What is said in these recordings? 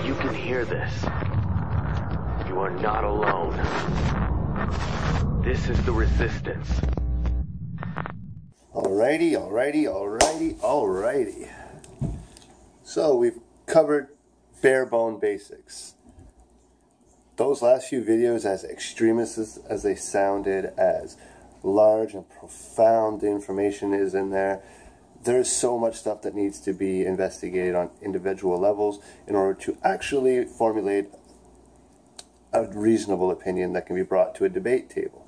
You can hear this. You are not alone. This is the resistance. Alrighty. So we've covered bare bone basics. Those last few videos, as extremist as they sounded, as large and profound the information is in there, there's so much stuff that needs to be investigated on individual levels in order to actually formulate a reasonable opinion that can be brought to a debate table.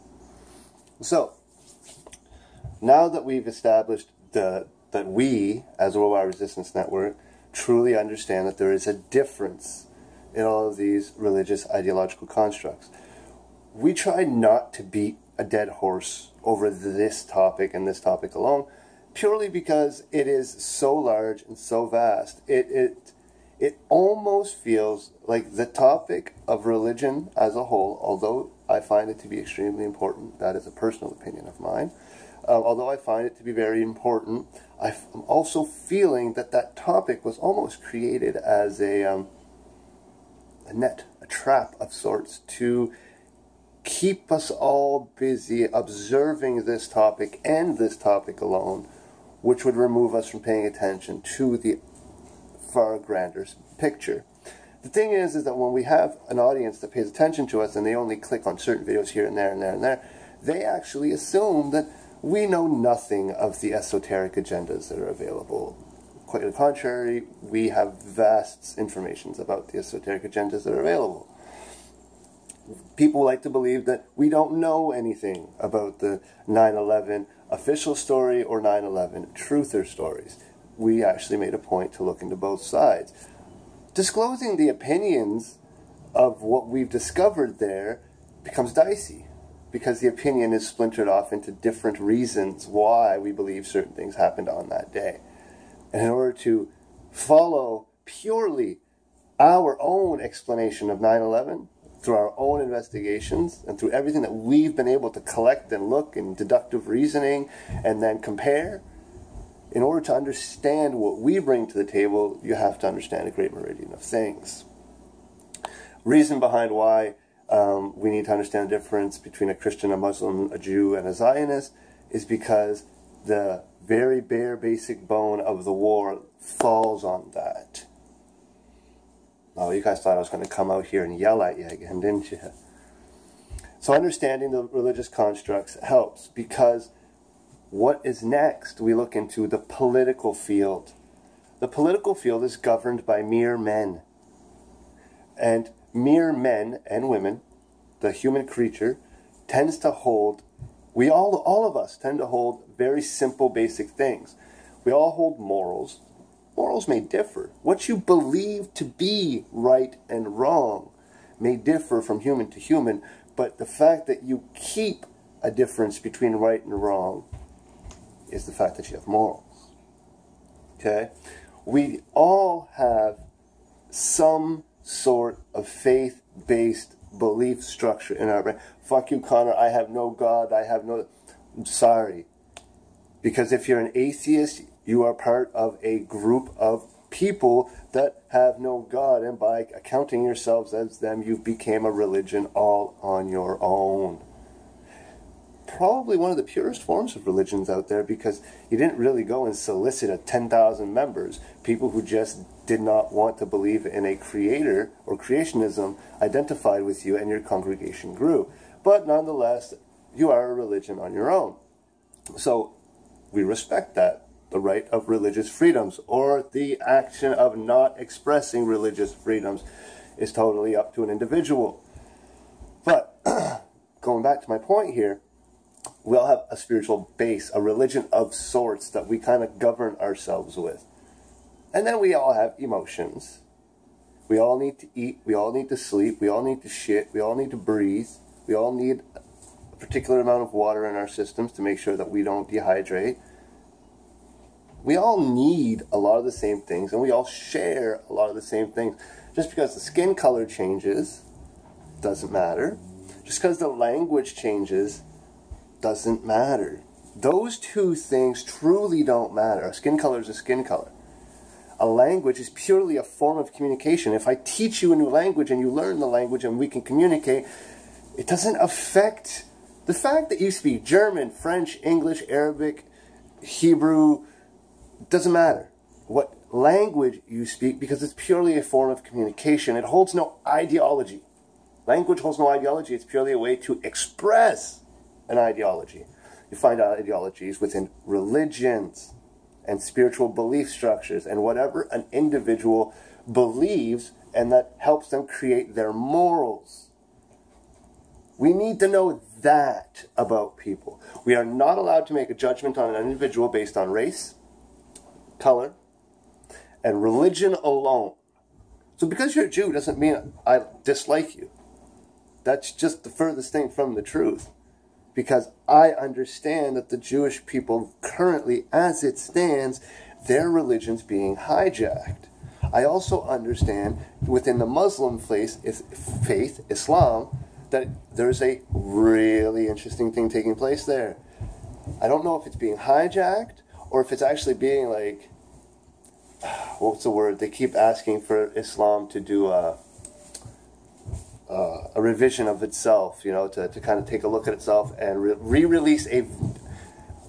So, now that we've established that we, as Worldwide Resistance Network, truly understand that there is a difference in all of these religious ideological constructs, we try not to beat a dead horse over this topic and this topic alone, purely because it is so large and so vast. It almost feels like the topic of religion as a whole, although I find it to be extremely important, that is a personal opinion of mine, although I find it to be very important, I'm also feeling that that topic was almost created as a net, a trap of sorts, to keep us all busy observing this topic and this topic alone, which would remove us from paying attention to the far grander picture. The thing is that when we have an audience that pays attention to us and they only click on certain videos here and there and there and there, they actually assume that we know nothing of the esoteric agendas that are available. Quite the contrary, we have vast information about the esoteric agendas that are available. People like to believe that we don't know anything about the 9/11 official story or 9/11 truther stories. We actually made a point to look into both sides. Disclosing the opinions of what we've discovered there becomes dicey, because the opinion is splintered off into different reasons why we believe certain things happened on that day. And in order to follow purely our own explanation of 9/11, through our own investigations and through everything that we've been able to collect and look and deductive reasoning and then compare, in order to understand what we bring to the table, you have to understand a great meridian of things. Reason behind why we need to understand the difference between a Christian, a Muslim, a Jew, and a Zionist is because the very bare basic bone of the war falls on that. Oh, you guys thought I was going to come out here and yell at you again, didn't you? So understanding the religious constructs helps, because what is next? We look into the political field. The political field is governed by mere men. And mere men and women, the human creature, tends to hold, all of us tend to hold very simple, basic things. We all hold morals. Morals may differ. What you believe to be right and wrong may differ from human to human, but the fact that you keep a difference between right and wrong is the fact that you have morals. Okay? We all have some sort of faith-based belief structure in our brain. Fuck you, Connor, I have no God, I have no... I'm sorry. Because if you're an atheist, you are part of a group of people that have no God, and by accounting yourselves as them, you became a religion all on your own. Probably one of the purest forms of religions out there, because you didn't really go and solicit 10,000 members. People who just did not want to believe in a creator or creationism identified with you, and your congregation grew. But nonetheless, you are a religion on your own. So we respect that. The right of religious freedoms, or the action of not expressing religious freedoms, is totally up to an individual. But going back to my point here, we all have a spiritual base, a religion of sorts that we kind of govern ourselves with. And then we all have emotions. We all need to eat, we all need to sleep, we all need to shit, we all need to breathe, we all need a particular amount of water in our systems to make sure that we don't dehydrate. We all need a lot of the same things, and we all share a lot of the same things. Just because the skin color changes doesn't matter. Just because the language changes doesn't matter. Those two things truly don't matter. A skin color is a skin color. A language is purely a form of communication. If I teach you a new language and you learn the language and we can communicate, it doesn't affect the fact that you speak German, French, English, Arabic, Hebrew. Doesn't matter what language you speak, because it's purely a form of communication. It holds no ideology. Language holds no ideology. It's purely a way to express an ideology. You find ideologies within religions and spiritual belief structures and whatever an individual believes, and that helps them create their morals. We need to know that about people. We are not allowed to make a judgment on an individual based on race, color, and religion alone. So because you're a Jew doesn't mean I dislike you. That's just the furthest thing from the truth. Because I understand that the Jewish people currently, as it stands, their religion's being hijacked. I also understand within the Muslim faith, Islam, that there's a really interesting thing taking place there. I don't know if it's being hijacked or if it's actually being like, what's the word? They keep asking for Islam to do a revision of itself, to kind of take a look at itself and re-release a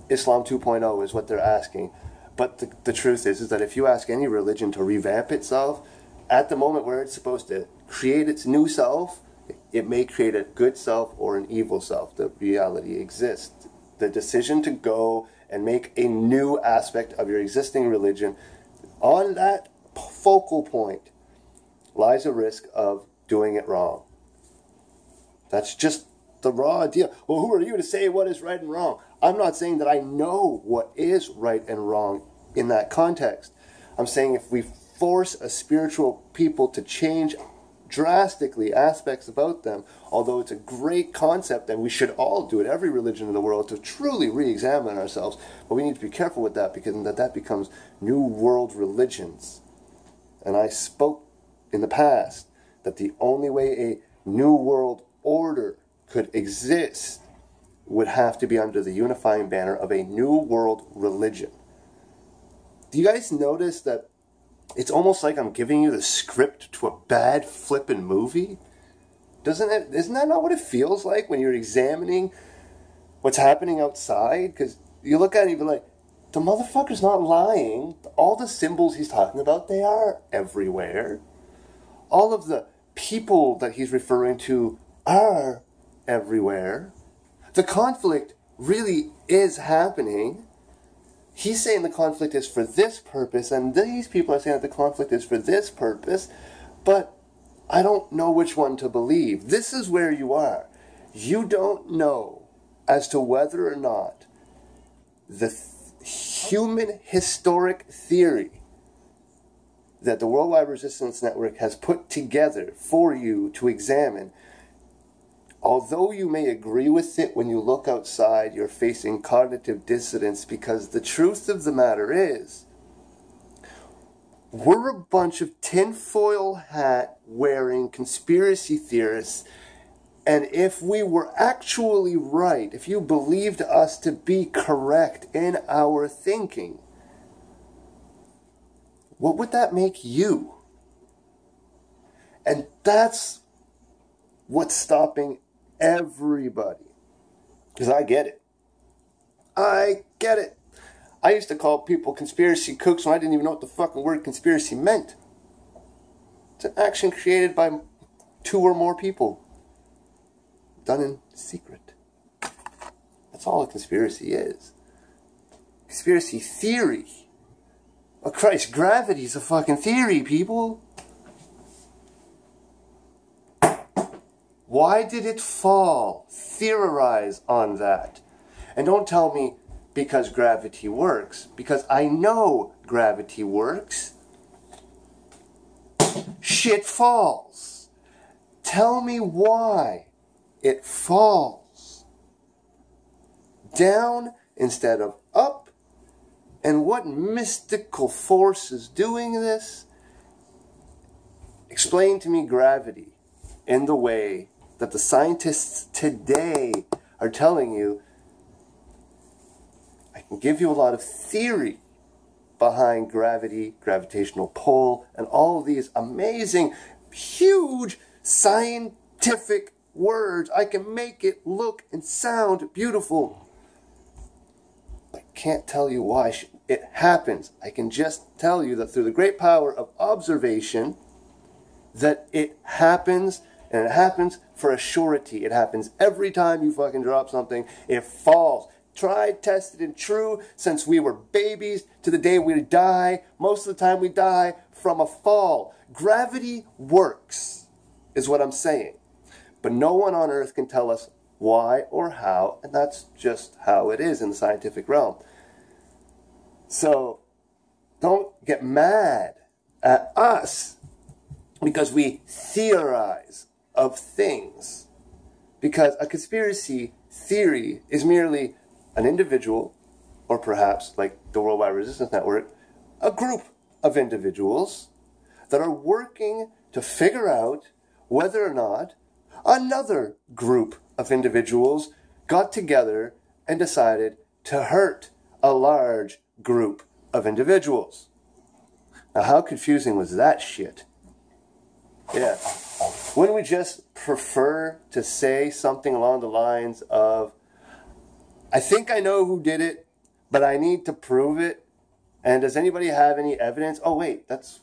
Islam 2.0 is what they're asking. But the truth is that if you ask any religion to revamp itself, at the moment where it's supposed to create its new self, it may create a good self or an evil self. The reality exists. The decision to go and make a new aspect of your existing religion, on that focal point lies a risk of doing it wrong. That's just the raw deal. Well, who are you to say what is right and wrong? I'm not saying that I know what is right and wrong in that context. I'm saying if we force a spiritual people to change drastically aspects about them, although it's a great concept and we should all do it, every religion in the world, to truly re-examine ourselves, but we need to be careful with that, because that becomes new world religions. And I spoke in the past that the only way a new world order could exist would have to be under the unifying banner of a new world religion. Do you guys notice that it's almost like I'm giving you the script to a bad flippin' movie? Isn't that not what it feels like when you're examining what's happening outside? Because you look at it and you're like, the motherfucker's not lying. All the symbols he's talking about, they are everywhere. All of the people that he's referring to are everywhere. The conflict really is happening. He's saying the conflict is for this purpose, and these people are saying that the conflict is for this purpose, but I don't know which one to believe. This is where you are. You don't know as to whether or not the human historic theory that the Worldwide Resistance Network has put together for you to examine, although you may agree with it when you look outside, you're facing cognitive dissonance, because the truth of the matter is, we're a bunch of tinfoil hat wearing conspiracy theorists, and if we were actually right, if you believed us to be correct in our thinking, what would that make you? And that's what's stopping everybody. Because I get it. I get it. I used to call people conspiracy kooks when I didn't even know what the fucking word conspiracy meant. It's an action created by 2 or more people, done in secret. That's all a conspiracy is. Conspiracy theory. Oh Christ, gravity's a fucking theory, people. Why did it fall? Theorize on that. And don't tell me because gravity works, because I know gravity works. Shit falls. Tell me why it falls. Down instead of up. And what mystical force is doing this? Explain to me gravity in the way that the scientists today are telling you, I can give you a lot of theory behind gravity, gravitational pull, and all of these amazing, huge scientific words. I can make it look and sound beautiful. I can't tell you why it happens. I can just tell you that through the great power of observation, that it happens, and it happens for a surety. It happens every time you fucking drop something. It falls. Tried, tested, and true since we were babies to the day we die. Most of the time we die from a fall. Gravity works, is what I'm saying. But no one on earth can tell us why or how, and that's just how it is in the scientific realm. So don't get mad at us because we theorize of things. Because a conspiracy theory is merely an individual, or perhaps, like the Worldwide Resistance Network, a group of individuals that are working to figure out whether or not another group of individuals got together and decided to hurt a large group of individuals. Now, how confusing was that shit? Yeah. Wouldn't we just prefer to say something along the lines of, I think I know who did it, but I need to prove it. And does anybody have any evidence? Oh, wait, that's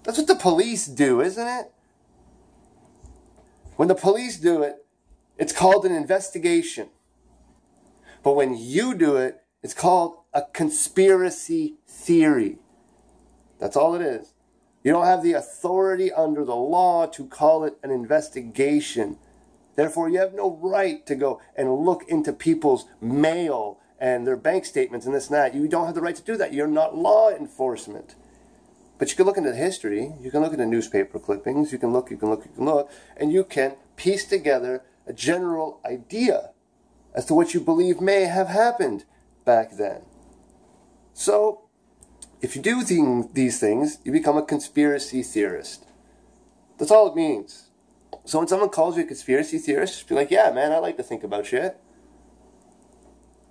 what the police do, isn't it? When the police do it, it's called an investigation. But when you do it, it's called a conspiracy theory. That's all it is. You don't have the authority under the law to call it an investigation. Therefore, you have no right to go and look into people's mail and their bank statements and this and that. You don't have the right to do that. You're not law enforcement. But you can look into history. You can look into newspaper clippings. You can look, and you can piece together a general idea as to what you believe may have happened back then. So, if you do these things, you become a conspiracy theorist. That's all it means. So when someone calls you a conspiracy theorist, just be like, yeah, man, I like to think about shit.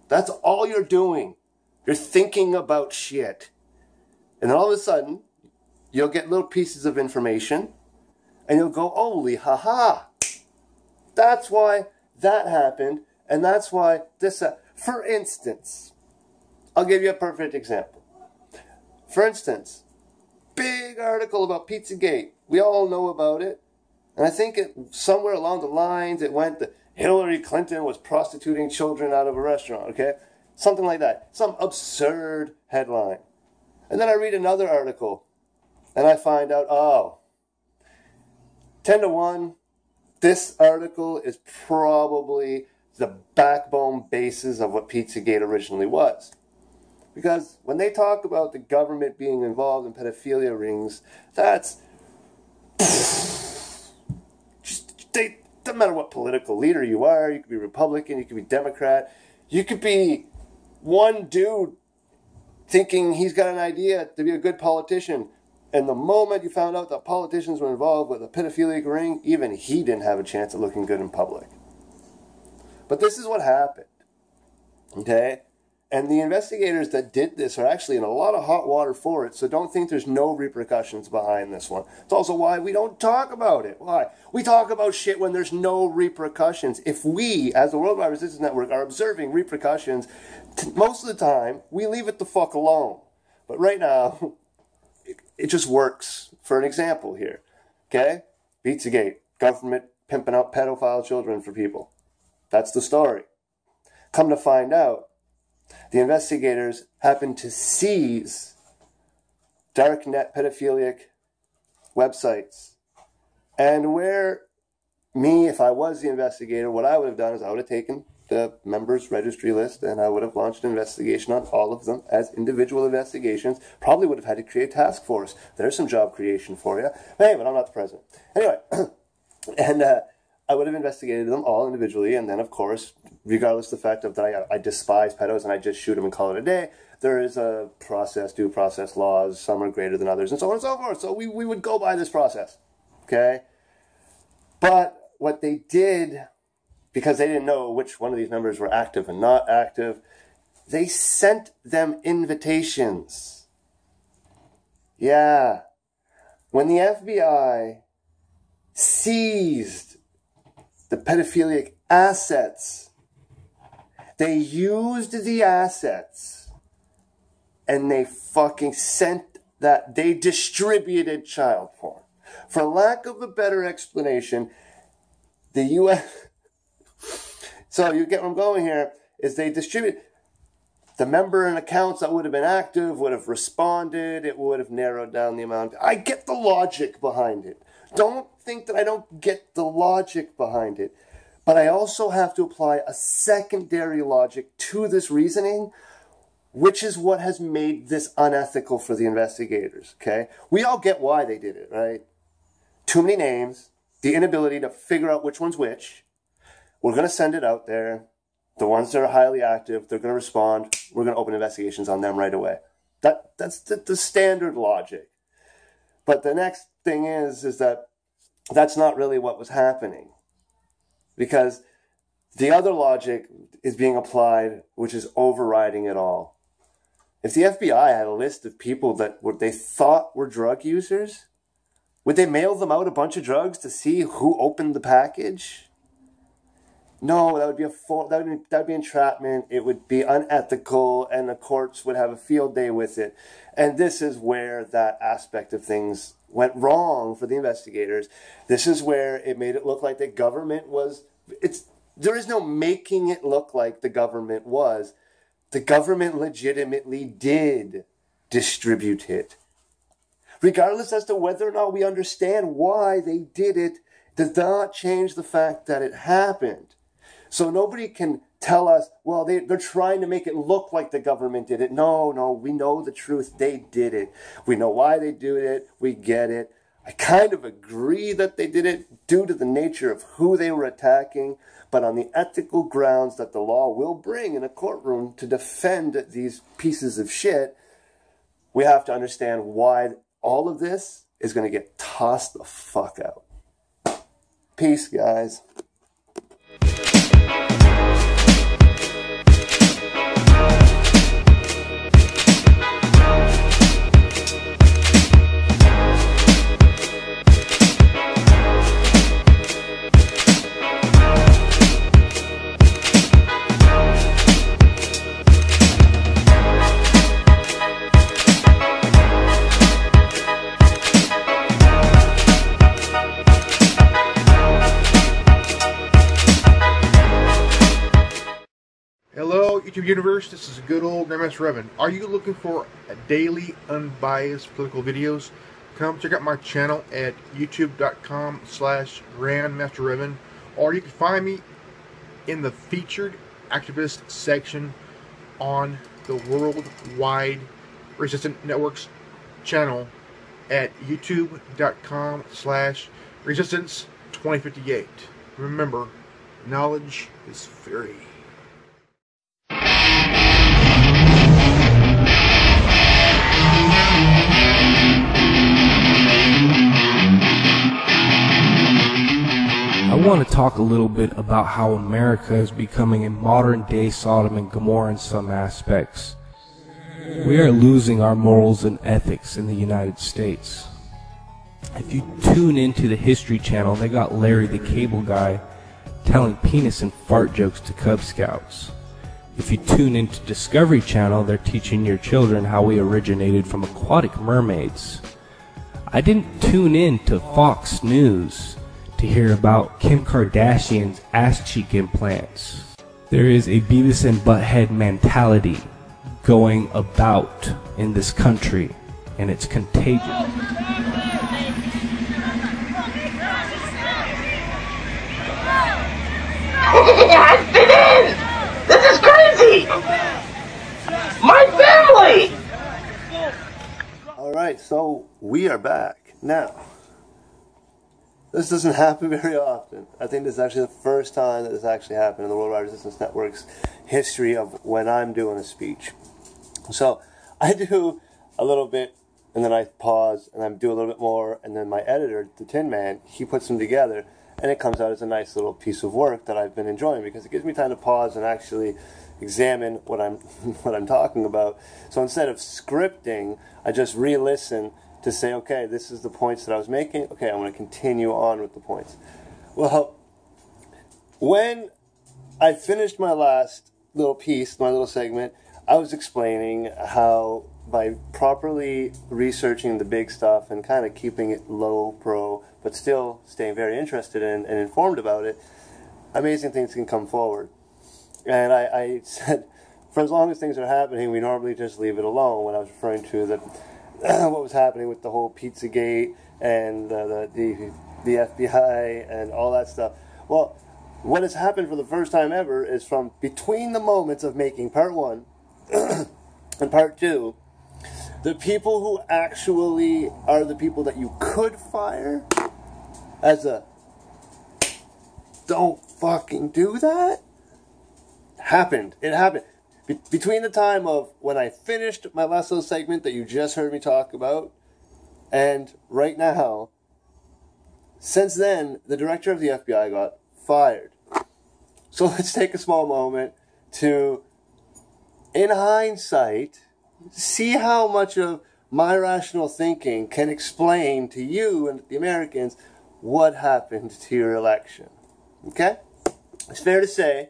That's all you're doing. You're thinking about shit. And then all of a sudden, you'll get little pieces of information, and you'll go, holy, haha. That's why that happened, and that's why this... For instance, I'll give you a perfect example. For instance, big article about Pizzagate. We all know about it. And I think somewhere along the lines it went that Hillary Clinton was prostituting children out of a restaurant, okay? Something like that. Some absurd headline. And then I read another article, and I find out, oh, 10 to 1, this article is probably the backbone basis of what Pizzagate originally was. Because when they talk about the government being involved in pedophilia rings, that's... doesn't matter what political leader you are. You could be Republican, you could be Democrat. You could be one dude thinking he's got an idea to be a good politician. And the moment you found out that politicians were involved with a pedophilic ring, even he didn't have a chance at looking good in public. But this is what happened. Okay? And the investigators that did this are actually in a lot of hot water for it, so don't think there's no repercussions behind this one. It's also why we don't talk about it. Why? We talk about shit when there's no repercussions. If we, as the Worldwide Resistance Network, are observing repercussions, most of the time, we leave it the fuck alone. But right now, it just works. For an example here, okay? Pizzagate, government pimping out pedophile children for people. That's the story. Come to find out, the investigators happened to seize darknet pedophilic websites. And where me, if I was the investigator, what I would have done is I would have taken the members registry list and I would have launched an investigation on all of them as individual investigations. Probably would have had to create a task force. There's some job creation for you. Hey, but I'm not the president. Anyway, and I would have investigated them all individually, and then, of course, regardless of the fact that I despise pedos and I just shoot them and call it a day, there is a process, due process laws, some are greater than others, and so on and so forth. So we would go by this process, okay? But what they did, because they didn't know which one of these members were active and not active, they sent them invitations. Yeah. When the FBI seized the pedophilic assets, they used the assets and they fucking sent that, they distributed child porn. For lack of a better explanation, the U.S. So you get where I'm going here, is they distribute the member and accounts that would have been active, would have responded, it would have narrowed down the amount. I get the logic behind it. Don't think that I don't get the logic behind it. But I also have to apply a secondary logic to this reasoning, which is what has made this unethical for the investigators, okay? We all get why they did it, right? Too many names, the inability to figure out which one's which. We're going to send it out there. The ones that are highly active, they're going to respond. We're going to open investigations on them right away. That's the standard logic. But the next thing is that that's not really what was happening. Because the other logic is being applied, which is overriding it all. If the FBI had a list of people that they thought were drug users, would they mail them out a bunch of drugs to see who opened the package? No, that would be entrapment. It would be unethical, and the courts would have a field day with it. And this is where that aspect of things went wrong for the investigators. This is where it made it look like the government was. There is no making it look like the government was. The government legitimately did distribute it. Regardless as to whether or not we understand why they did it, does not change the fact that it happened. So nobody can tell us, well, they're trying to make it look like the government did it. No, we know the truth. They did it. We know why they did it. We get it. I kind of agree that they did it due to the nature of who they were attacking, but on the ethical grounds that the law will bring in a courtroom to defend these pieces of shit, we have to understand why all of this is going to get tossed the fuck out. Peace, guys. Hello, YouTube Universe. This is good old MS Revan. Are you looking for daily, unbiased political videos? Come check out my channel at youtube.com/GrandmasterRevan, or you can find me in the featured activist section on the Worldwide Resistance Networks channel at youtube.com/Resistance2058. Remember, knowledge is free. I want to talk a little bit about how America is becoming a modern-day Sodom and Gomorrah in some aspects. We are losing our morals and ethics in the United States. If you tune into the History Channel, they got Larry the Cable Guy telling penis and fart jokes to Cub Scouts. If you tune into Discovery Channel, they're teaching your children how we originated from aquatic mermaids. I didn't tune in to Fox News to hear about Kim Kardashian's ass cheek implants. There is a Beavis and Butthead mentality going about in this country, and it's contagious. I fit in! This is crazy! My family! Alright, so we are back. Now, this doesn't happen very often. I think this is actually the first time that this actually happened in the Worldwide Resistance Network's history of when I'm doing a speech. So, I do a little bit, and then I pause, and I do a little bit more, and then my editor, the Tin Man, he puts them together, and it comes out as a nice little piece of work that I've been enjoying because it gives me time to pause and actually examine what I'm what I'm talking about. So instead of scripting, I just re-listen to say, okay, this is the points that I was making. Okay, I'm going to continue on with the points. Well, when I finished my last little piece, my little segment, I was explaining how by properly researching the big stuff and kind of keeping it low pro, but still staying very interested in and informed about it, amazing things can come forward. And I said, for as long as things are happening, we normally just leave it alone, when I was referring to what was happening with the whole Pizzagate and the FBI and all that stuff. Well, what has happened for the first time ever is from between the moments of making part 1 and part 2, the people who actually are the people that you could fire as a don't fucking do that happened. It happened. Between the time of when I finished my last little segment that you just heard me talk about and right now, since then, the director of the FBI got fired. So let's take a small moment to, in hindsight, see how much of my rational thinking can explain to you and the Americans what happened to your election. Okay? It's fair to say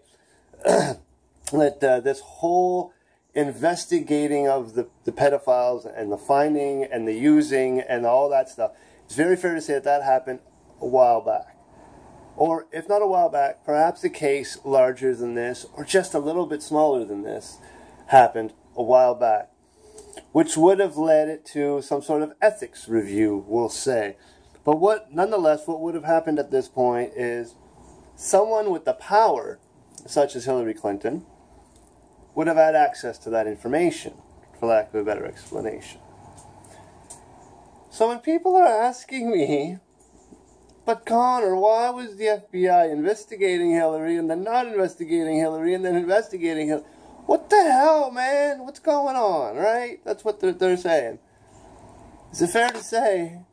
that this whole investigating of the pedophiles and the finding and the using and all that stuff, it's very fair to say that that happened a while back. Or if not a while back, perhaps a case larger than this or just a little bit smaller than this happened a while back, which would have led it to some sort of ethics review, we'll say. But nonetheless, what would have happened at this point is someone with the power, such as Hillary Clinton, would have had access to that information, for lack of a better explanation. So when people are asking me, but Connor, why was the FBI investigating Hillary and then not investigating Hillary and then investigating Hillary? What the hell, man? What's going on, right? That's what they're saying. Is it fair to say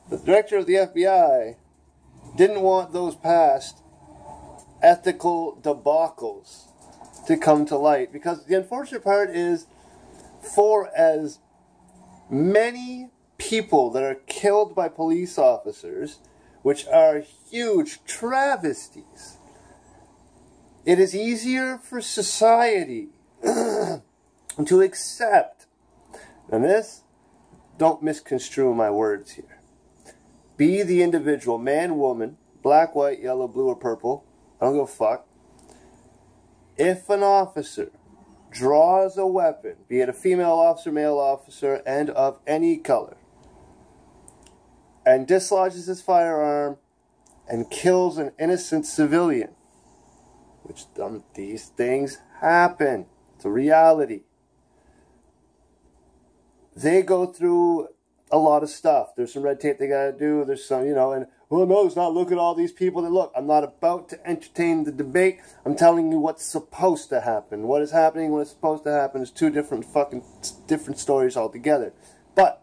the director of the FBI didn't want those past ethical debacles to come to light? Because the unfortunate part is, for as many people that are killed by police officers, which are huge travesties, it is easier for society to accept. And this, don't misconstrue my words here. Be the individual, man, woman, black, white, yellow, blue, or purple, I don't give a fuck. If an officer draws a weapon, be it a female officer, male officer, and of any color, and dislodges his firearm and kills an innocent civilian, which these things happen, it's a reality. They go through a lot of stuff. There's some red tape they gotta do. There's some, and, well, no, it's not. Look at all these people that look. I'm not about to entertain the debate. I'm telling you what's supposed to happen. What is happening, what is supposed to happen is two different stories altogether. But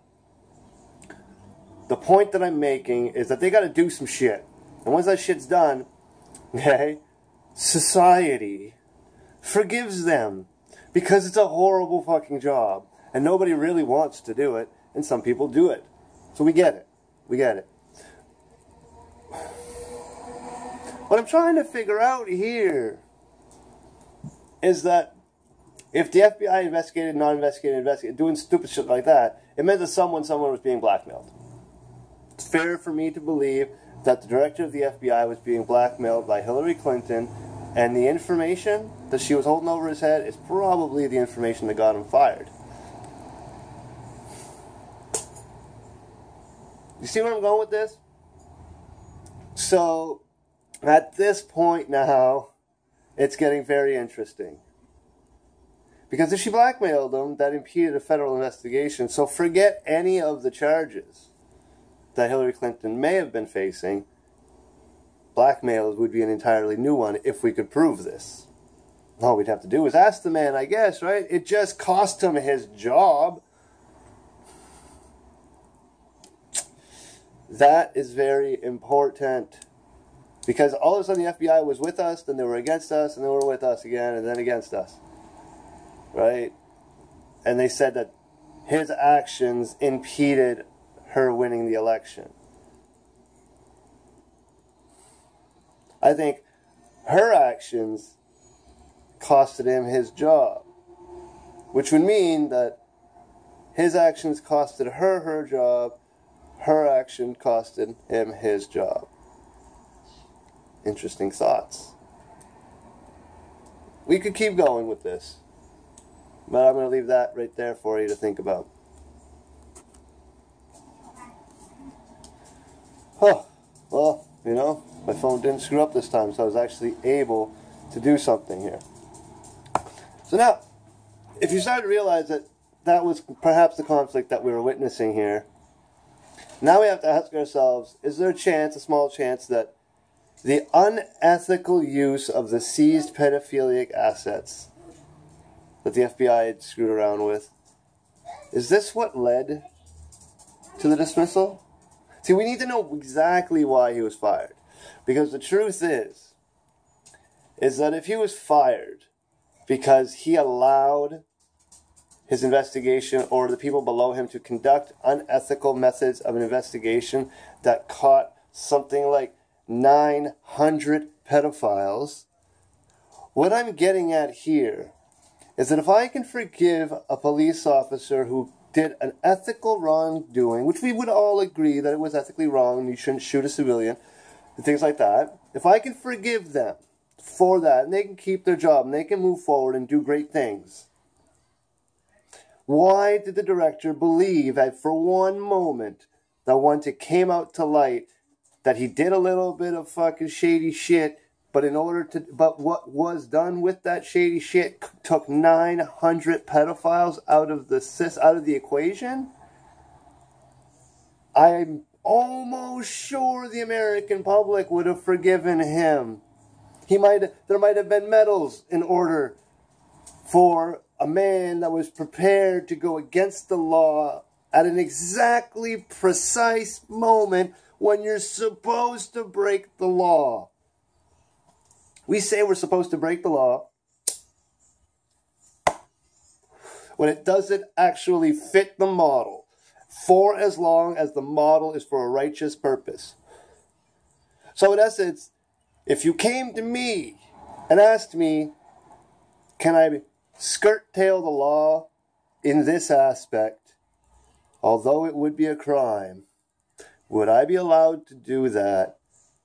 the point that I'm making is that they gotta do some shit. And once that shit's done, okay, society forgives them. Because it's a horrible fucking job. And nobody really wants to do it. And some people do it. So we get it. We get it. What I'm trying to figure out here is that if the FBI investigated, non-investigated, doing stupid shit like that, it meant that someone was being blackmailed. It's fair for me to believe that the director of the FBI was being blackmailed by Hillary Clinton, and the information that she was holding over his head is probably the information that got him fired. You see where I'm going with this? So, at this point now, it's getting very interesting. Because if she blackmailed him, that impeded a federal investigation. So forget any of the charges that Hillary Clinton may have been facing. Blackmail would be an entirely new one if we could prove this. All we'd have to do is ask the man, I guess, right? It just cost him his job. That is very important. Because all of a sudden the FBI was with us, then they were against us, and they were with us again, and then against us. Right? And they said that his actions impeded her winning the election. I think her actions costed him his job, which would mean that his actions costed her her job, her action costed him his job. Interesting thoughts. We could keep going with this, but I'm going to leave that right there for you to think about. Oh, well, you know, my phone didn't screw up this time, so I was actually able to do something here. So now, if you start to realize that that was perhaps the conflict that we were witnessing here, now we have to ask ourselves, is there a chance, a small chance, that the unethical use of the seized pedophilic assets that the FBI had screwed around with, is this what led to the dismissal? See, we need to know exactly why he was fired. Because the truth is that if he was fired because he allowed his investigation or the people below him to conduct unethical methods of an investigation that caught something like 900 pedophiles, what I'm getting at here is that if I can forgive a police officer who did an ethical wrongdoing, which we would all agree that it was ethically wrong and you shouldn't shoot a civilian and things like that, if I can forgive them for that and they can keep their job and they can move forward and do great things, why did the director believe that for one moment that once it came out to light that he did a little bit of fucking shady shit, but what was done with that shady shit took 900 pedophiles out of the equation? I'm almost sure the American public would have forgiven him. There might have been medals in order for a man that was prepared to go against the law at an exactly precise moment when you're supposed to break the law. We say we're supposed to break the law when it doesn't actually fit the model, for as long as the model is for a righteous purpose. So in essence, if you came to me and asked me, can I skirt tail the law in this aspect, although it would be a crime, would I be allowed to do that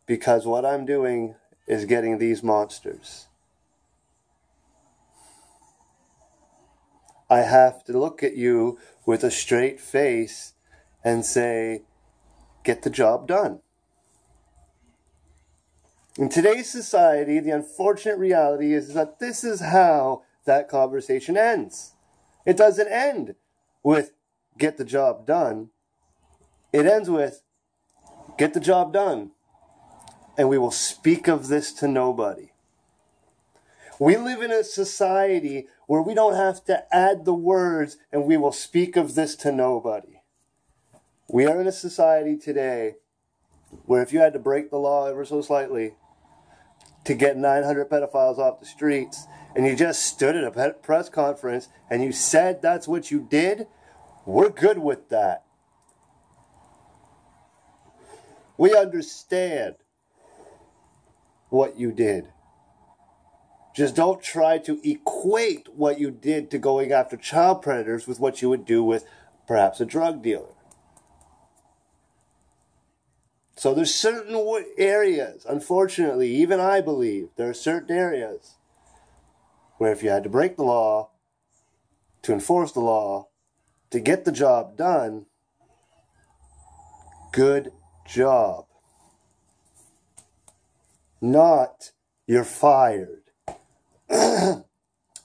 because what I'm doing is getting these monsters? I have to look at you with a straight face and say, get the job done. In today's society, the unfortunate reality is that this is how that conversation ends. It doesn't end with get the job done. It ends with get the job done, and we will speak of this to nobody. We live in a society where we don't have to add the words, and we will speak of this to nobody. We are in a society today where if you had to break the law ever so slightly to get 900 pedophiles off the streets, and you just stood at a press conference and you said that's what you did, we're good with that. We understand what you did. Just don't try to equate what you did to going after child predators with what you would do with perhaps a drug dealer. So there's certain areas, unfortunately, even I believe, there are certain areas where if you had to break the law, to enforce the law, to get the job done, good job. Not, you're fired.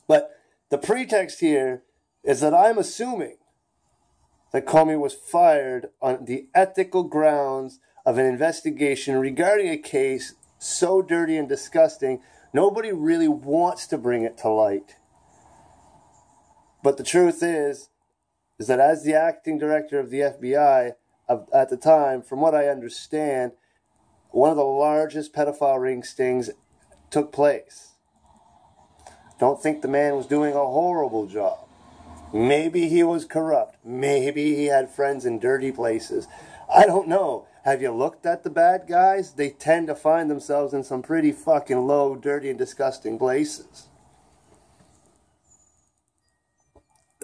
But the pretext here is that I'm assuming that Comey was fired on the ethical grounds of an investigation regarding a case so dirty and disgusting, nobody really wants to bring it to light. But the truth is that as the acting director of the FBI at the time, from what I understand, one of the largest pedophile ring stings took place. Don't think the man was doing a horrible job. Maybe he was corrupt. Maybe he had friends in dirty places. I don't know. Have you looked at the bad guys? They tend to find themselves in some pretty fucking low, dirty, and disgusting places.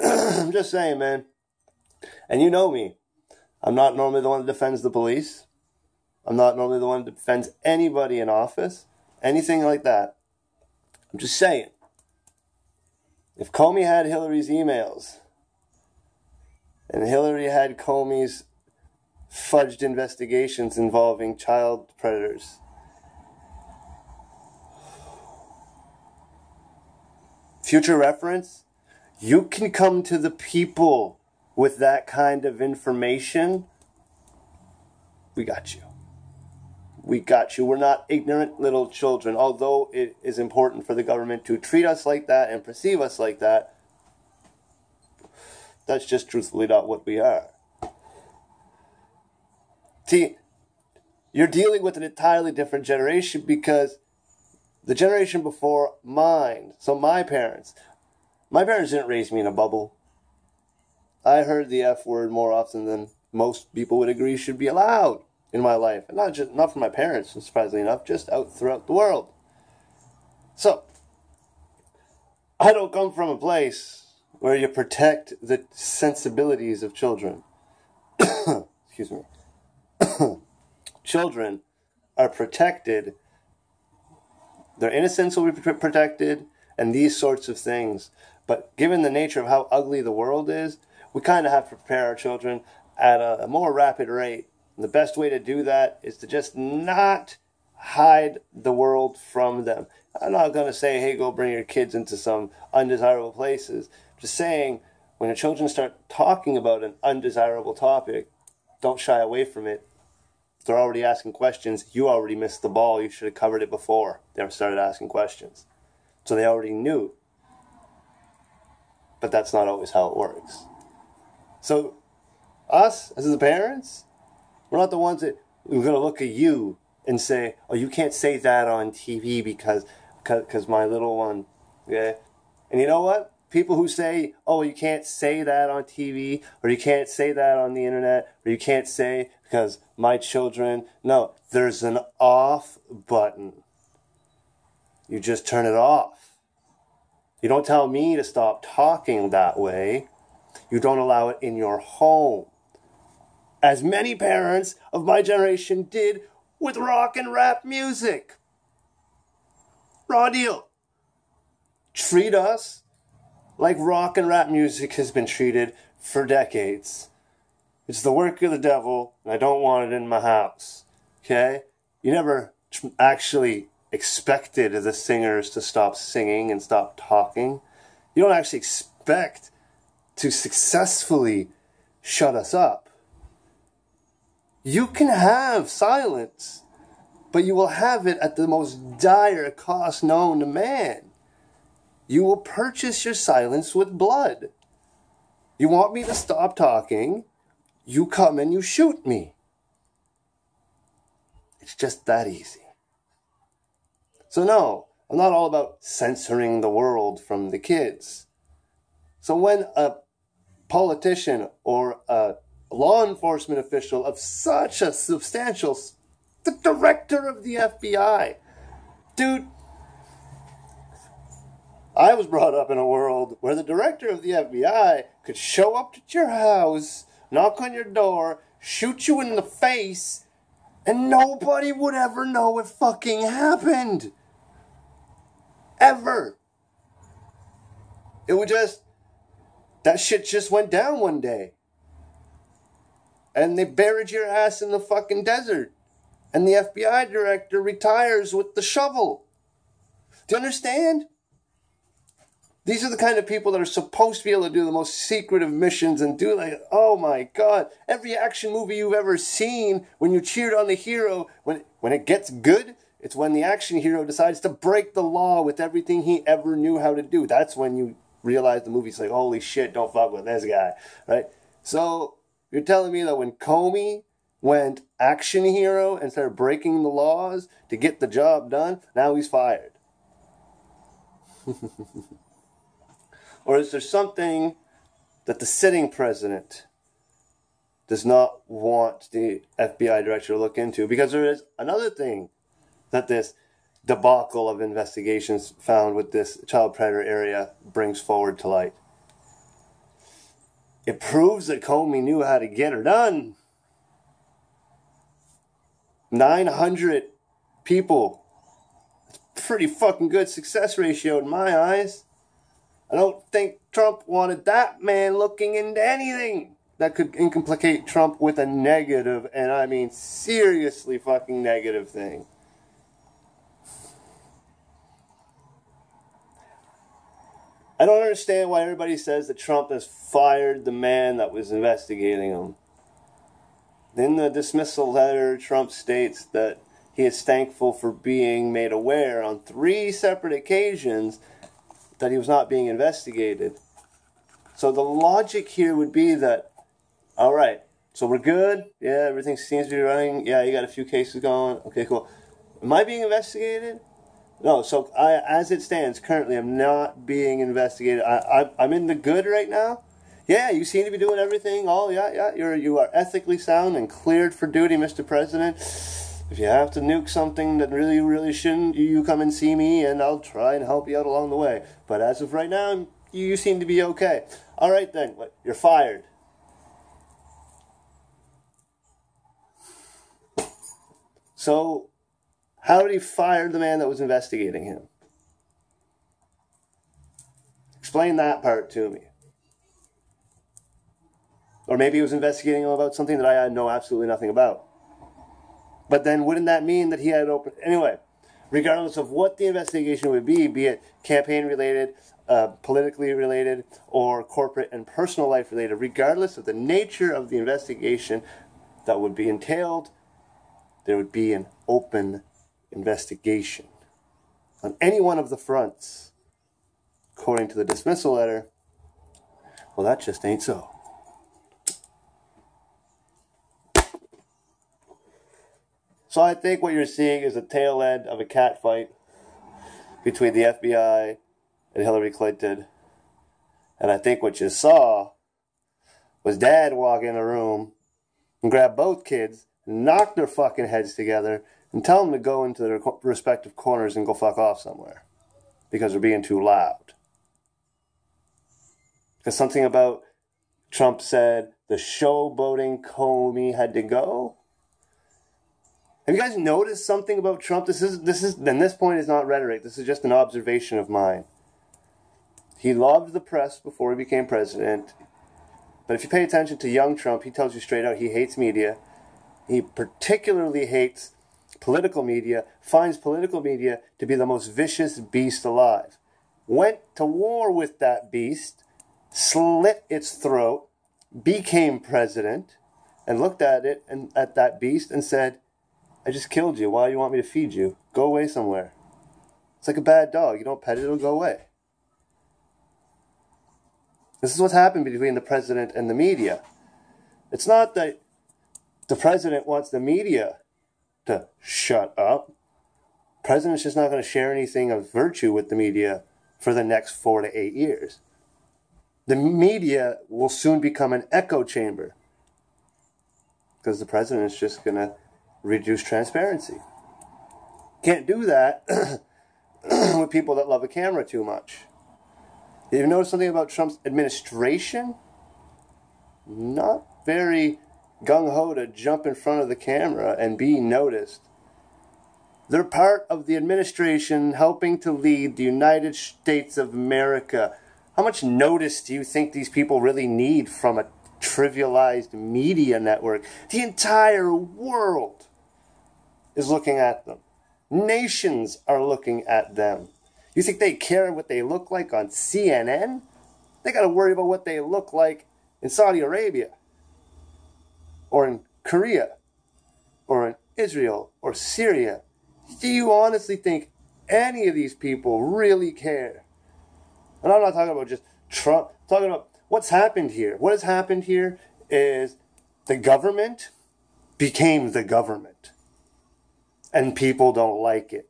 I'm just saying, man. And you know me. I'm not normally the one that defends the police. I'm not normally the one that defends anybody in office. Anything like that. I'm just saying. If Comey had Hillary's emails, and Hillary had Comey's fudged investigations involving child predators, future reference, you can come to the people with that kind of information. We got you. We got you. We're not ignorant little children. Although it is important for the government to treat us like that and perceive us like that, that's just truthfully not what we are. See, you're dealing with an entirely different generation, because the generation before mine, so my parents didn't raise me in a bubble. I heard the F word more often than most people would agree should be allowed in my life. And not from my parents, surprisingly enough, just out throughout the world. So, I don't come from a place where you protect the sensibilities of children. Excuse me. Children are protected. Their innocence will be protected, and these sorts of things. But given the nature of how ugly the world is, we kind of have to prepare our children at a more rapid rate. And the best way to do that is to just not hide the world from them. I'm not going to say, hey, go bring your kids into some undesirable places. Just saying, when your children start talking about an undesirable topic, don't shy away from it. If they're already asking questions, you already missed the ball. You should have covered it before they started asking questions. So they already knew. But that's not always how it works. So, us, as the parents, we're not the ones that we're going to look at you and say, oh, you can't say that on TV because my little one, yeah. And you know what? People who say, oh, you can't say that on TV, or you can't say that on the internet, or you can't say because my children, no, there's an off button. You just turn it off. You don't tell me to stop talking that way. You don't allow it in your home. As many parents of my generation did with rock and rap music. Raw deal. Treat us like rock and rap music has been treated for decades. It's the work of the devil, and I don't want it in my house. Okay? You never actually expected the singers to stop singing and stop talking. You don't actually expect to successfully shut us up. You can have silence, but you will have it at the most dire cost known to man. You will purchase your silence with blood. You want me to stop talking, you come and you shoot me. It's just that easy. So no, I'm not all about censoring the world from the kids. So when a politician or a law enforcement official of such a substantial, the director of the FBI, dude, I was brought up in a world where the director of the FBI could show up at your house, knock on your door, shoot you in the face, and nobody would ever know it fucking happened. Ever. It would just, that shit just went down one day. And they buried your ass in the fucking desert. And the FBI director retires with the shovel. Do you understand? These are the kind of people that are supposed to be able to do the most secretive missions and do like, oh my God, every action movie you've ever seen, when you cheered on the hero, when it gets good, it's when the action hero decides to break the law with everything he ever knew how to do. That's when you realize the movie's like, holy shit, don't fuck with this guy, right? So you're telling me that when Comey went action hero and started breaking the laws to get the job done. Now he's fired. Or is there something that the sitting president does not want the FBI director to look into? Because there is another thing that this debacle of investigations found with this child predator area brings forward to light. It proves that Comey knew how to get her done. 900 people. That's a pretty fucking good success ratio in my eyes. I don't think Trump wanted that man looking into anything that could implicate Trump with a negative, and I mean seriously fucking negative thing. I don't understand why everybody says that Trump has fired the man that was investigating him. In the dismissal letter, Trump states that he is thankful for being made aware on 3 separate occasions that he was not being investigated. So the logic here would be that, all right, so we're good. Yeah, everything seems to be running. Yeah, you got a few cases going. Okay, cool. Am I being investigated? No, so as it stands, currently, I'm not being investigated. I'm in the good right now. Yeah, you seem to be doing everything. Oh, yeah, you are ethically sound and cleared for duty, Mr. President. If you have to nuke something that really, really shouldn't, you come and see me, and I'll try and help you out along the way. But as of right now, you seem to be okay. All right, then, you're fired. So, how did he fire the man that was investigating him? Explain that part to me. Or maybe he was investigating him about something that I know absolutely nothing about. But then wouldn't that mean that he had open... Anyway, regardless of what the investigation would be it campaign related, politically related, or corporate and personal life related, regardless of the nature of the investigation that would be entailed, there would be an open investigation on any one of the fronts. According to the dismissal letter, well, that just ain't so. So I think what you're seeing is the tail end of a catfight between the FBI and Hillary Clinton. And I think what you saw was Dad walk in a room and grab both kids, knock their fucking heads together, and tell them to go into their respective corners and go fuck off somewhere. Because they're being too loud. Because something about Trump said the showboating Comey had to go. Have you guys noticed something about Trump? This is, and this point is not rhetoric. This is just an observation of mine. He loved the press before he became president. But if you pay attention to young Trump, he tells you straight out he hates media. He particularly hates political media, finds political media to be the most vicious beast alive. Went to war with that beast, slit its throat, became president, and looked at it and at that beast and said, I just killed you. Why do you want me to feed you? Go away somewhere. It's like a bad dog. You don't pet it, it'll go away. This is what's happened between the president and the media. It's not that the president wants the media to shut up. The president's just not going to share anything of virtue with the media for the next 4 to 8 years. The media will soon become an echo chamber because the president is just going to reduce transparency. Can't do that with people that love a camera too much. Did you notice something about Trump's administration? Not very gung-ho to jump in front of the camera and be noticed. They're part of the administration helping to lead the United States of America. How much notice do you think these people really need from a trivialized media network? The entire world is looking at them. Nations are looking at them. You think they care what they look like on CNN? They got to worry about what they look like in Saudi Arabia, or in Korea, or in Israel, or Syria. Do you honestly think any of these people really care? And I'm not talking about just Trump. I'm talking about what's happened here. What has happened here is the government became the government. And people don't like it.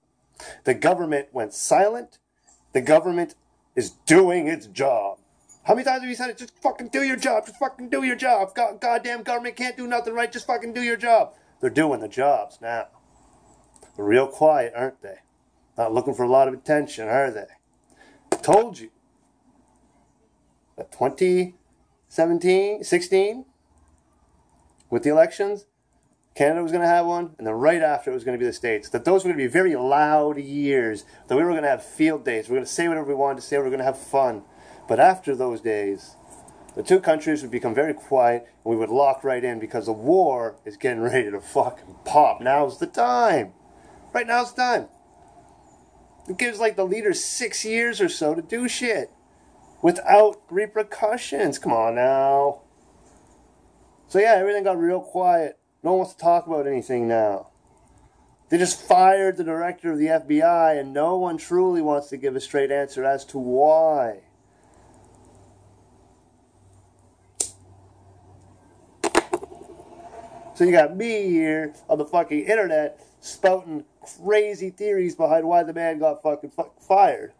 The government went silent. The government is doing its job. How many times have you said it? Just fucking do your job. Just fucking do your job. Goddamn government can't do nothing right. Just fucking do your job. They're doing the jobs now. They're real quiet, aren't they? Not looking for a lot of attention, are they? I told you. That 2017, 16, with the elections, Canada was going to have one, and then right after it was going to be the States. That those were going to be very loud years. That we were going to have field days. We were going to say whatever we wanted to say. We were going to have fun. But after those days, the two countries would become very quiet, and we would lock right in because the war is getting ready to fucking pop. Now's the time. Right now's the time. It gives like the leaders 6 years or so to do shit without repercussions. Come on now. So yeah, everything got real quiet. No one wants to talk about anything now. They just fired the director of the FBI, and no one truly wants to give a straight answer as to why. So you got me here on the fucking internet spouting crazy theories behind why the man got fucking fired.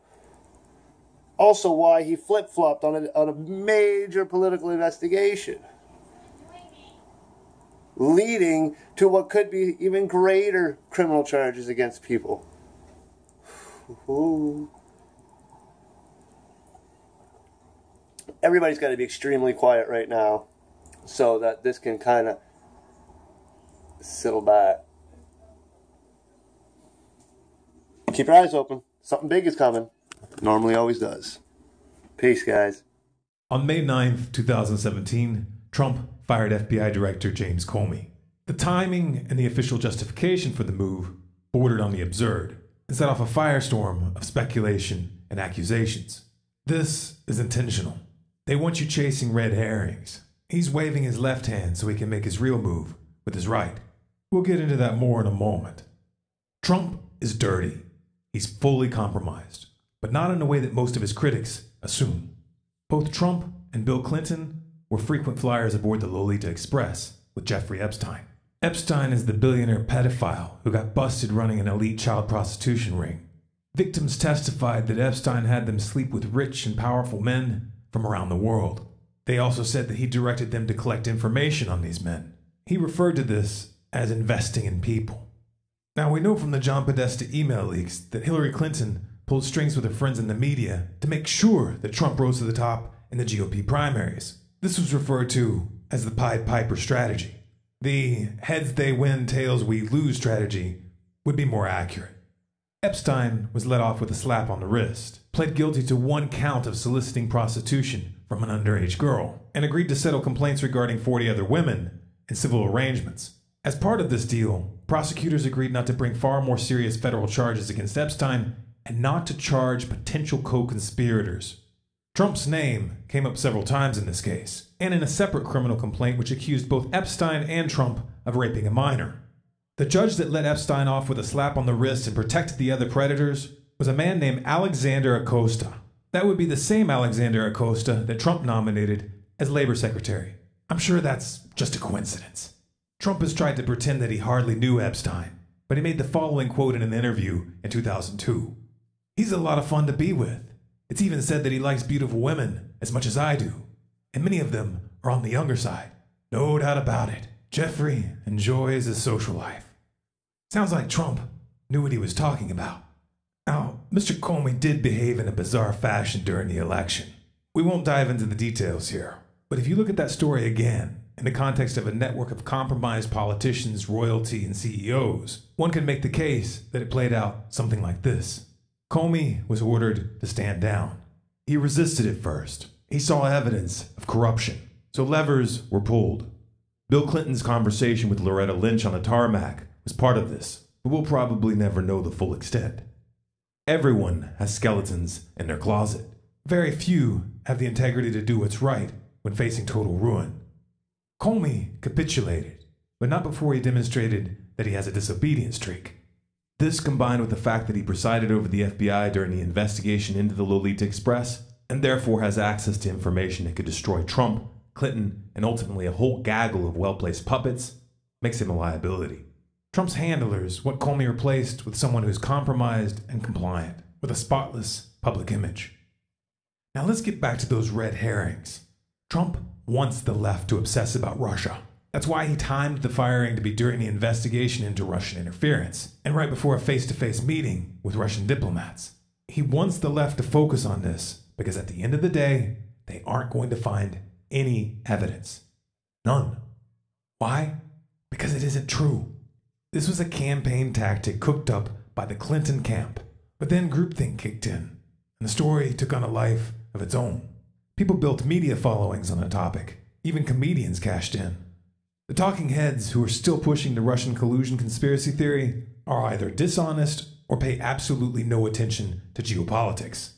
Also why he flip-flopped on a major political investigation, leading to what could be even greater criminal charges against people. Ooh. Everybody's got to be extremely quiet right now so that this can kind of settle back. Keep your eyes open. Something big is coming. Normally always does. Peace, guys. On May 9th, 2017, Trump fired FBI Director James Comey. The timing and the official justification for the move bordered on the absurd and set off a firestorm of speculation and accusations. This is intentional. They want you chasing red herrings. He's waving his left hand so he can make his real move with his right. We'll get into that more in a moment. Trump is dirty. He's fully compromised, but not in a way that most of his critics assume. Both Trump and Bill Clinton were frequent flyers aboard the Lolita Express with Jeffrey Epstein. Epstein is the billionaire pedophile who got busted running an elite child prostitution ring. Victims testified that Epstein had them sleep with rich and powerful men from around the world. They also said that he directed them to collect information on these men. He referred to this as investing in people. Now, we know from the John Podesta email leaks that Hillary Clinton pulled strings with her friends in the media to make sure that Trump rose to the top in the GOP primaries. This was referred to as the Pied Piper strategy. The heads they win, tails we lose strategy would be more accurate. Epstein was let off with a slap on the wrist, pled guilty to 1 count of soliciting prostitution from an underage girl, and agreed to settle complaints regarding 40 other women in civil arrangements. As part of this deal, prosecutors agreed not to bring far more serious federal charges against Epstein and not to charge potential co-conspirators. Trump's name came up several times in this case, and in a separate criminal complaint which accused both Epstein and Trump of raping a minor. The judge that let Epstein off with a slap on the wrist and protected the other predators was a man named Alexander Acosta. That would be the same Alexander Acosta that Trump nominated as Labor Secretary. I'm sure that's just a coincidence. Trump has tried to pretend that he hardly knew Epstein, but he made the following quote in an interview in 2002. "He's a lot of fun to be with. It's even said that he likes beautiful women as much as I do, and many of them are on the younger side. No doubt about it. Jeffrey enjoys his social life." Sounds like Trump knew what he was talking about. Now, Mr. Comey did behave in a bizarre fashion during the election. We won't dive into the details here, but if you look at that story again, in the context of a network of compromised politicians, royalty, and CEOs, one can make the case that it played out something like this. Comey was ordered to stand down. He resisted at first. He saw evidence of corruption, so levers were pulled. Bill Clinton's conversation with Loretta Lynch on the tarmac was part of this, but we'll probably never know the full extent. Everyone has skeletons in their closet. Very few have the integrity to do what's right when facing total ruin. Comey capitulated, but not before he demonstrated that he has a disobedient streak. This, combined with the fact that he presided over the FBI during the investigation into the Lolita Express, and therefore has access to information that could destroy Trump, Clinton, and ultimately a whole gaggle of well-placed puppets, makes him a liability. Trump's handlers want Comey replaced with someone who's compromised and compliant, with a spotless public image. Now let's get back to those red herrings. Trump wants the left to obsess about Russia. That's why he timed the firing to be during the investigation into Russian interference, and right before a face-to-face meeting with Russian diplomats. He wants the left to focus on this, because at the end of the day, they aren't going to find any evidence. None. Why? Because it isn't true. This was a campaign tactic cooked up by the Clinton camp, but then groupthink kicked in, and the story took on a life of its own. People built media followings on the topic. Even comedians cashed in. The talking heads who are still pushing the Russian collusion conspiracy theory are either dishonest or pay absolutely no attention to geopolitics.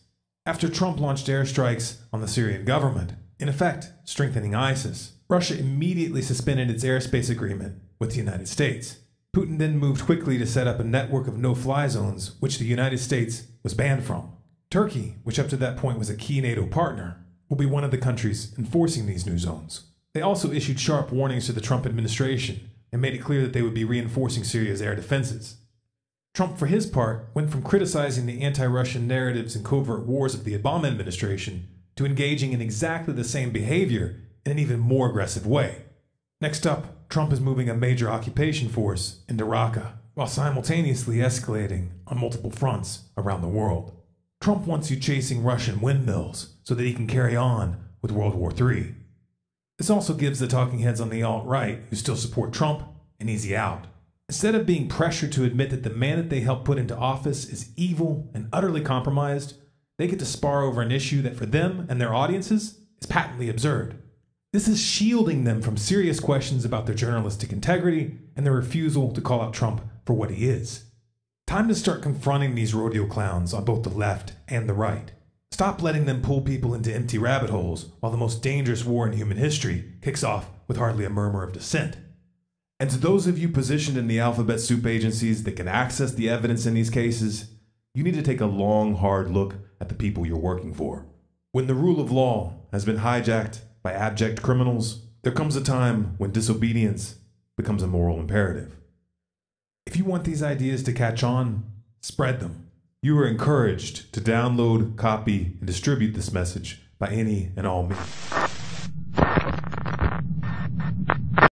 After Trump launched airstrikes on the Syrian government, in effect strengthening ISIS, Russia immediately suspended its airspace agreement with the United States. Putin then moved quickly to set up a network of no-fly zones, which the United States was banned from. Turkey, which up to that point was a key NATO partner, will be one of the countries enforcing these new zones. They also issued sharp warnings to the Trump administration and made it clear that they would be reinforcing Syria's air defenses. Trump, for his part, went from criticizing the anti-Russian narratives and covert wars of the Obama administration to engaging in exactly the same behavior in an even more aggressive way. Next up, Trump is moving a major occupation force into Raqqa, while simultaneously escalating on multiple fronts around the world. Trump wants you chasing Russian windmills so that he can carry on with World War III. This also gives the talking heads on the alt-right who still support Trump an easy out. Instead of being pressured to admit that the man that they helped put into office is evil and utterly compromised, they get to spar over an issue that for them and their audiences is patently absurd. This is shielding them from serious questions about their journalistic integrity and their refusal to call out Trump for what he is. Time to start confronting these rodeo clowns on both the left and the right. Stop letting them pull people into empty rabbit holes while the most dangerous war in human history kicks off with hardly a murmur of dissent. And to those of you positioned in the alphabet soup agencies that can access the evidence in these cases, you need to take a long, hard look at the people you're working for. When the rule of law has been hijacked by abject criminals, there comes a time when disobedience becomes a moral imperative. If you want these ideas to catch on, spread them. You are encouraged to download, copy, and distribute this message by any and all means.